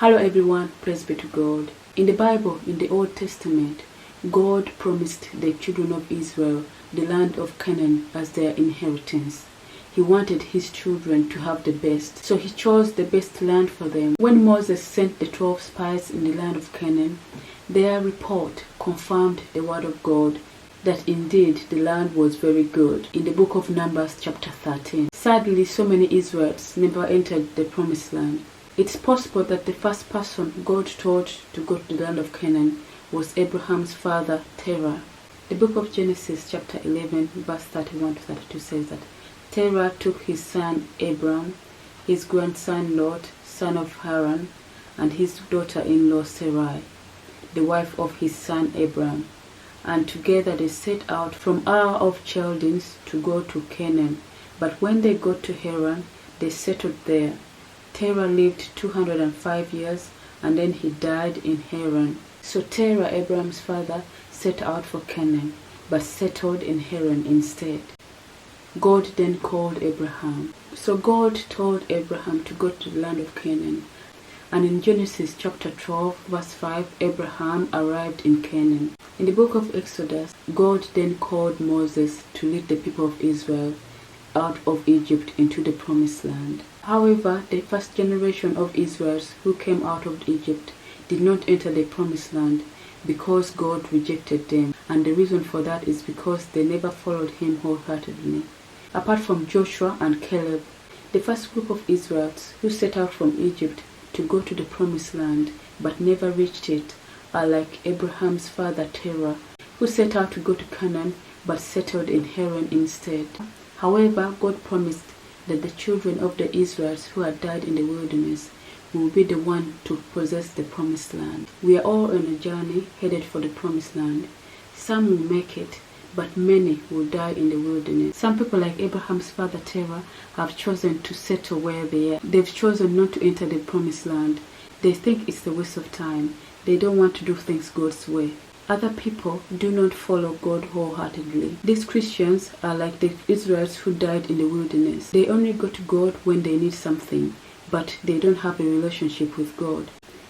Hello everyone, praise be to God. In the Bible, in the Old Testament, God promised the children of Israel the land of Canaan as their inheritance. He wanted his children to have the best, so he chose the best land for them. When Moses sent the 12 spies in the land of Canaan, their report confirmed the word of God that indeed the land was very good in the book of Numbers chapter 13. Sadly, so many Israelites never entered the promised land. It's possible that the first person God told to go to the land of Canaan was Abraham's father, Terah. The book of Genesis chapter 11 verse 31 to 32 says that Terah took his son Abram, his grandson Lot, son of Haran, and his daughter-in-law Sarai, the wife of his son Abram, and together they set out from Ur of Chaldeans to go to Canaan. But when they got to Haran, they settled there. Terah lived 205 years, and then he died in Haran. So Terah, Abram's father, set out for Canaan, but settled in Haran instead. God then called Abraham. So God told Abraham to go to the land of Canaan. And in Genesis chapter 12 verse 5, Abraham arrived in Canaan. In the book of Exodus, God then called Moses to lead the people of Israel out of Egypt into the promised land. However, the first generation of Israelites who came out of Egypt did not enter the promised land because God rejected them, and the reason for that is because they never followed him wholeheartedly. Apart from Joshua and Caleb, the first group of Israelites who set out from Egypt to go to the promised land but never reached it are like Abraham's father Terah, who set out to go to Canaan but settled in Haran instead. However, God promised that the children of the Israelites who had died in the wilderness will be the one to possess the promised land. We are all on a journey headed for the promised land. Some will make it, but many will die in the wilderness. Some people like Abraham's father Terah have chosen to settle where they are. They've chosen not to enter the promised land. They think it's a waste of time. They don't want to do things God's way. Other people do not follow God wholeheartedly. These Christians are like the Israelites who died in the wilderness. They only go to God when they need something, but they don't have a relationship with God.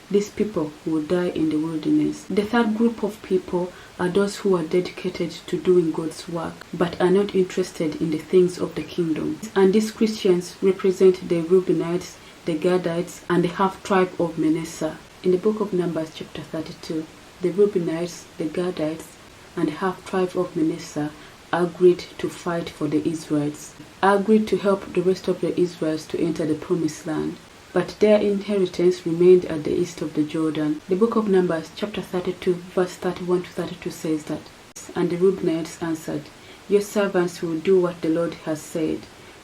These people will die in the wilderness. The third group of people are those who are dedicated to doing God's work, but are not interested in the things of the kingdom. And these Christians represent the Reubenites, the Gadites, and the half-tribe of Manasseh. In the book of Numbers chapter 32, the Reubenites, the Gadites, and the half-tribe of Manasseh agreed to fight for the Israelites, agreed to help the rest of the Israelites to enter the promised land. But their inheritance remained at the east of the Jordan. The book of Numbers chapter 32 verse 31 to 32 says that, and the Reubenites answered, "Your servants will do what the Lord has said.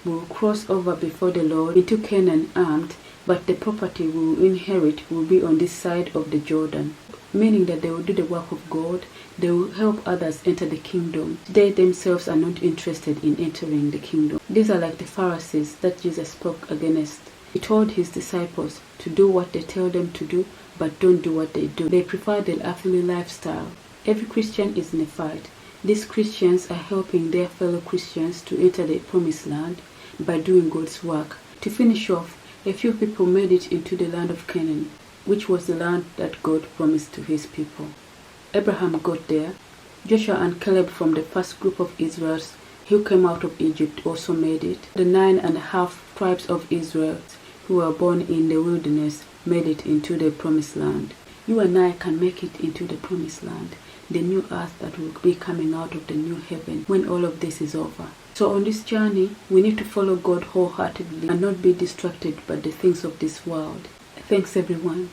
We will cross over before the Lord into Canaan armed, but the property we will inherit will be on this side of the Jordan." Meaning that they will do the work of God, they will help others enter the kingdom. They themselves are not interested in entering the kingdom. These are like the Pharisees that Jesus spoke against. He told his disciples to do what they tell them to do, but don't do what they do. They prefer the earthly lifestyle. Every Christian is in a fight. These Christians are helping their fellow Christians to enter the promised land by doing God's work. To finish off, a few people made it into the land of Canaan, which was the land that God promised to his people. Abraham got there. Joshua and Caleb from the first group of Israelites who came out of Egypt also made it. The 9.5 tribes of Israel who were born in the wilderness made it into the promised land. You and I can make it into the promised land, the new earth that will be coming out of the new heaven when all of this is over. So on this journey, we need to follow God wholeheartedly and not be distracted by the things of this world. Thanks everyone.